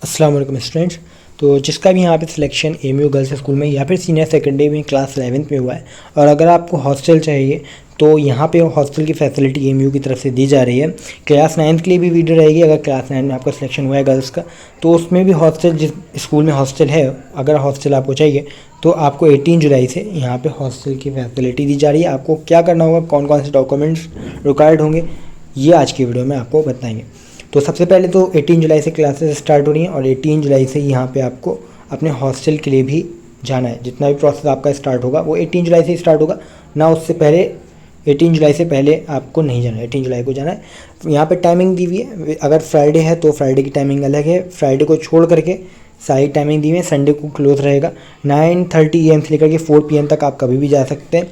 अस्सलाम वालेकुम स्टूडेंट्स। तो जिसका भी यहाँ पे सिलेक्शन एमयू गर्ल्स स्कूल में या फिर सीनियर सेकेंडरी में क्लास 11th में हुआ है और अगर आपको हॉस्टल चाहिए तो यहाँ पे हॉस्टल की फैसिलिटी एमयू की तरफ से दी जा रही है। क्लास 9th के लिए भी वीडियो रहेगी। अगर क्लास 9 में आपका सिलेक्शन हुआ है गर्ल्स का तो उसमें भी हॉस्टल, जिस स्कूल में हॉस्टल है, अगर हॉस्टल आपको चाहिए तो आपको 18 जुलाई से यहाँ पे हॉस्टल की फैसिलिटी दी जा रही है। आपको क्या करना होगा, कौन कौन से डॉक्यूमेंट्स रिक्वायर्ड होंगे, ये आज की वीडियो में आपको बताएंगे। तो सबसे पहले तो 18 जुलाई से क्लासेस स्टार्ट हो रही हैं और 18 जुलाई से यहाँ पे आपको अपने हॉस्टल के लिए भी जाना है। जितना भी प्रोसेस आपका स्टार्ट होगा वो 18 जुलाई से स्टार्ट होगा ना, उससे पहले 18 जुलाई से पहले आपको नहीं जाना है, 18 जुलाई को जाना है। यहाँ पे टाइमिंग दी हुई है। अगर फ्राइडे है तो फ्राइडे की टाइमिंग अलग है, फ्राइडे को छोड़ करके सारी टाइमिंग दी हुई है। संडे को क्लोज रहेगा। 9:30 AM से लेकर के 4 PM तक आप कभी भी जा सकते हैं,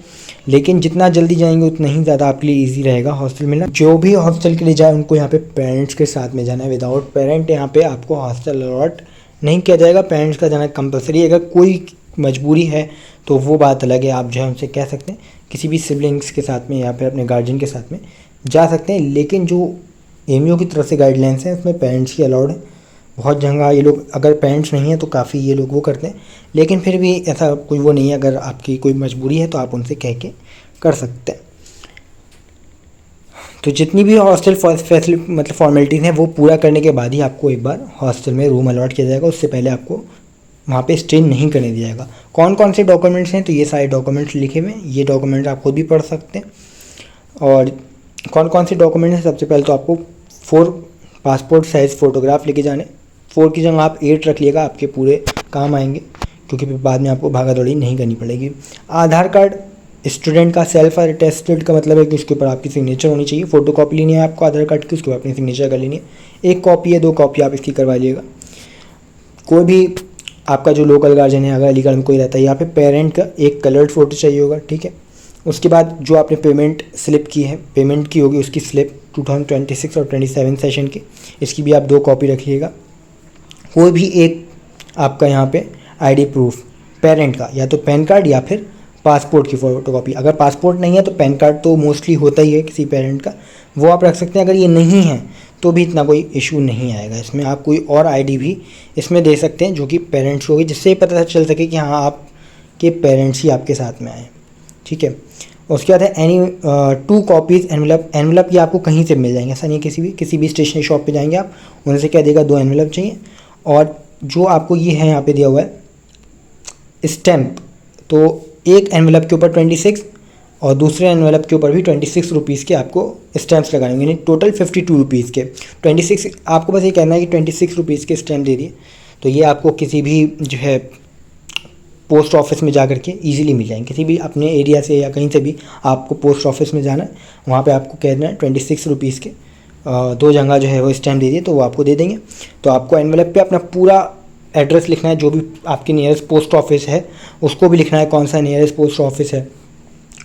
लेकिन जितना जल्दी जाएंगे उतना ही ज़्यादा आपके लिए इजी रहेगा हॉस्टल मिलना। जो भी हॉस्टल के लिए जाए उनको यहाँ पे पेरेंट्स के साथ में जाना है। विदाउट पेरेंट यहाँ पे आपको हॉस्टल अलॉट नहीं किया जाएगा। पेरेंट्स का जाना कंपलसरी है। अगर कोई मजबूरी है तो वो बात अलग है, आप जो है उनसे कह सकते हैं, किसी भी सिबलिंग्स के साथ में या फिर अपने गार्जियन के साथ में जा सकते हैं। लेकिन जो एमयू की तरफ से गाइडलाइंस हैं उसमें पेरेंट्स की अलाउड है। बहुत जगह ये लोग, अगर पेरेंट्स नहीं है तो काफ़ी ये लोग वो करते हैं, लेकिन फिर भी ऐसा कोई वो नहीं है। अगर आपकी कोई मजबूरी है तो आप उनसे कह के कर सकते हैं। तो जितनी भी हॉस्टल फैसिलिटी मतलब फॉर्मेलिटीज़ हैं वो पूरा करने के बाद ही आपको एक बार हॉस्टल में रूम अलॉट किया जाएगा। उससे पहले आपको वहाँ पे स्टे नहीं करने दिया जाएगा। कौन कौन से डॉक्यूमेंट्स हैं, तो ये सारे डॉक्यूमेंट्स लिखे हुए हैं। ये डॉक्यूमेंट्स आप खुद भी पढ़ सकते हैं। और कौन कौन से डॉक्यूमेंट्स हैं, सबसे पहले तो आपको 4 पासपोर्ट साइज़ फ़ोटोग्राफ लेके जाने। 4 की जगह आप 8 रख लिएगा, आपके पूरे काम आएंगे, क्योंकि फिर बाद में आपको भागा दौड़ी नहीं करनी पड़ेगी। आधार कार्ड स्टूडेंट का सेल्फ अटेस्टेड का मतलब है कि उसके ऊपर आपकी सिग्नेचर होनी चाहिए। फ़ोटो कॉपी लेनी है आपको आधार कार्ड की, उसके ऊपर अपनी सिग्नेचर कर लेनी है। 1 कॉपी या 2 कॉपी आप इसकी करवा लीजिएगा। कोई भी आपका जो लोकल गार्जियन है, अगर अलीगढ़ में कोई रहता है, यहाँ पे पेरेंट का एक कलर्ड फ़ोटो चाहिए होगा, ठीक है। उसके बाद जो आपने पेमेंट स्लिप की है, पेमेंट की होगी उसकी स्लिप 2026 और 27 सेशन की, इसकी भी आप 2 कॉपी रखिएगा। कोई भी एक आपका यहाँ पे आईडी प्रूफ पेरेंट का, या तो पैन कार्ड या फिर पासपोर्ट की फ़ोटोकॉपी। अगर पासपोर्ट नहीं है तो पैन कार्ड तो मोस्टली होता ही है किसी पेरेंट का, वो आप रख सकते हैं। अगर ये नहीं है तो भी इतना कोई इशू नहीं आएगा। इसमें आप कोई और आईडी भी इसमें दे सकते हैं जो कि पेरेंट्स होगी, जिससे पता चल सके कि हाँ आपके पेरेंट्स ही आपके साथ में आए, ठीक है। उसके बाद है एनी 2 कॉपीज़ एनवेलप। एनवेलप ये आपको कहीं से मिल जाएंगे, ऐसा नहीं किसी भी स्टेशनरी शॉप पे जाएंगे आप, उनसे क्या देगा, 2 एनवेलप चाहिए। और जो आपको ये है यहाँ पे दिया हुआ है स्टैम्प, तो एक एनवेलप के ऊपर 26 और दूसरे एनवेलप के ऊपर भी 26 रुपीज़ के आपको स्टैम्प्स लगाने होंगे, यानी टोटल 52 रुपीज़ के 26। आपको बस ये कहना है कि 26 रुपीज़ के स्टैम्प दे दिए, तो ये आपको किसी भी जो है पोस्ट ऑफिस में जा कर के ईजिली मिल जाएंगे। किसी भी अपने एरिया से या कहीं से भी आपको पोस्ट ऑफिस में जाना है, वहाँ पे आपको कहना है 26 रुपीज़ के 2 जगह जो है वो स्टैम्प दे दिए, तो वो आपको दे देंगे। तो आपको एनवेलप पे अपना पूरा एड्रेस लिखना है, जो भी आपकी नियरेस्ट पोस्ट ऑफिस है उसको भी लिखना है, कौन सा नियरेस्ट पोस्ट ऑफिस है।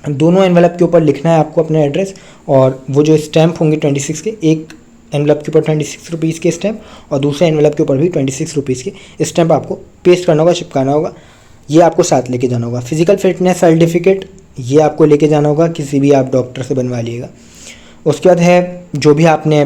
दोनों एनवेलप के ऊपर लिखना है आपको अपना एड्रेस, और वो जो स्टैम्प होंगे 26 के, एक एनवेलप के ऊपर 26 रुपीज़ के स्टैम्प और दूसरे एनवेलप के ऊपर भी 26 रुपीज़ के स्टैम्प आपको पेस्ट करना होगा, चिपकाना होगा। ये आपको साथ लेके जाना होगा। फिजिकल फिटनेस सर्टिफिकेट ये आपको लेके जाना होगा, किसी भी आप डॉक्टर से बनवा लीजिएगा। उसके बाद है जो भी आपने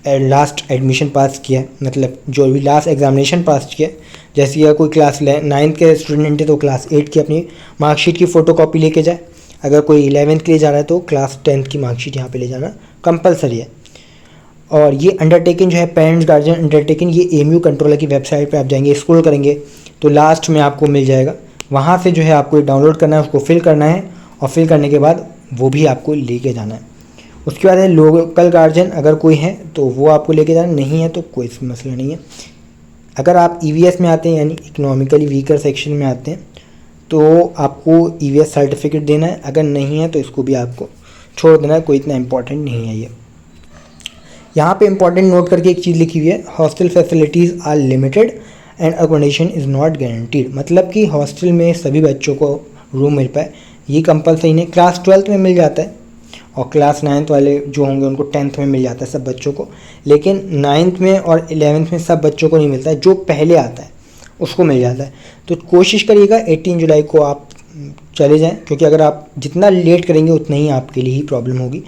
लास्ट एडमिशन पास किया है, मतलब जो भी लास्ट एग्जामिनेशन पास किया, जैसे कि कोई क्लास 9th के स्टूडेंट है तो क्लास 8 की अपनी मार्कशीट की फ़ोटोकॉपी लेके जाए। अगर कोई 11th के लिए जा रहा है तो क्लास 10th की मार्कशीट यहाँ पे ले जाना कंपलसरी है। और ये अंडरटेकिंग जो है पेरेंट्स गार्जियन अंडरटेकिंग, ये एमयू कंट्रोलर की वेबसाइट पे आप जाएंगे, स्क्रॉल करेंगे तो लास्ट में आपको मिल जाएगा। वहाँ से जो है आपको डाउनलोड करना है, उसको फिल करना है और फिल करने के बाद वो भी आपको लेके जाना है। उसके बाद है लोकल गार्जियन, अगर कोई है तो वो आपको लेके जाना, नहीं है तो कोई मसला नहीं है। अगर आप EVS में आते हैं यानी इकोनॉमिकली वीकर सेक्शन में आते हैं तो आपको EVS सर्टिफिकेट देना है। अगर नहीं है तो इसको भी आपको छोड़ देना है, कोई इतना इम्पोर्टेंट नहीं है ये। यहाँ पे इम्पोर्टेंट नोट करके एक चीज़ लिखी हुई है, hostel facilities are limited and accommodation is not guaranteed. मतलब कि हॉस्टल में सभी बच्चों को रूम मिल पाए ये कंपलसरी नहीं। क्लास 12th में मिल जाता है और क्लास 9th वाले जो होंगे उनको 10th में मिल जाता है सब बच्चों को, लेकिन 9th में और 11th में सब बच्चों को नहीं मिलता है। जो पहले आता है उसको मिल जाता है। तो कोशिश करिएगा 18 जुलाई को आप चले जाएं, क्योंकि अगर आप जितना लेट करेंगे उतना ही आपके लिए ही प्रॉब्लम होगी,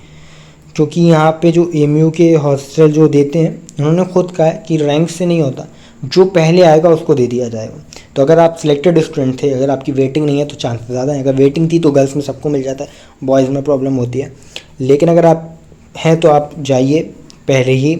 क्योंकि यहाँ पे जो एमयू के हॉस्टल जो देते हैं उन्होंने खुद कहा है कि रैंक से नहीं होता, जो पहले आएगा उसको दे दिया जाएगा। तो अगर आप सिलेक्टेड स्टूडेंट थे, अगर आपकी वेटिंग नहीं है तो चांसेस ज़्यादा है। अगर वेटिंग थी तो गर्ल्स में सबको मिल जाता है, बॉयज़ में प्रॉब्लम होती है। लेकिन अगर आप हैं तो आप जाइए पहले ही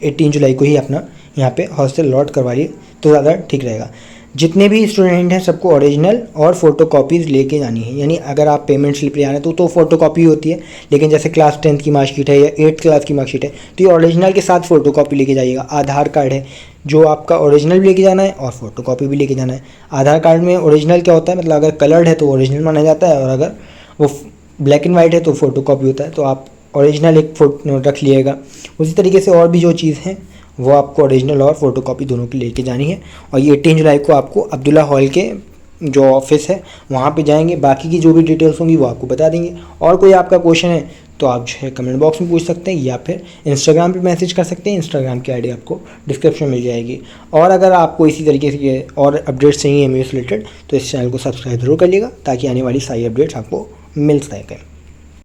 18 जुलाई को ही अपना यहाँ पे हॉस्टल अलॉट करवाइए तो ज़्यादा ठीक रहेगा। जितने भी स्टूडेंट हैं सबको ओरिजिनल और फ़ोटो कॉपीज़ लेके जानी है। यानी अगर आप पेमेंट स्लिप ले आना तो फ़ोटो कॉपी होती है, लेकिन जैसे क्लास 10th की मार्कशीट है या 8th क्लास की मार्कशीट है तो ये ओरिजिनल के साथ फ़ोटो कॉपी लेके जाइएगा। आधार कार्ड है जो आपका ओरिजिनल भी लेके जाना है और फ़ोटो कॉपी भी लेके जाना है। आधार कार्ड में ओरिजिनल क्या होता है, मतलब अगर कलर्ड है तो ओरिजिनल माना जाता है, और अगर वो ब्लैक एंड वाइट है तो फ़ोटो कॉपी होता है। तो आप ओरिजिनल एक फ़ोटो रख लिएगा। उसी तरीके से और भी जो चीज़ हैं वो आपको ओरिजिनल और फ़ोटो कॉपी दोनों की लेके जानी है। और ये 18 जुलाई को आपको अब्दुल्ला हॉल के जो ऑफिस है वहाँ पे जाएंगे। बाकी की जो भी डिटेल्स होंगी वो आपको बता देंगे। और कोई आपका क्वेश्चन है तो आप जो है कमेंट बॉक्स में पूछ सकते हैं या फिर इंस्टाग्राम पे मैसेज कर सकते हैं। इंस्टाग्राम की आईडी आपको डिस्क्रिप्शन में मिल जाएगी। और अगर आपको इसी तरीके से और अपडेट्स चाहिए एमयू से रिलेटेड तो इस चैनल को सब्सक्राइब जरूर करिएगा ताकि आने वाली सारी अपडेट्स आपको मिल सकें।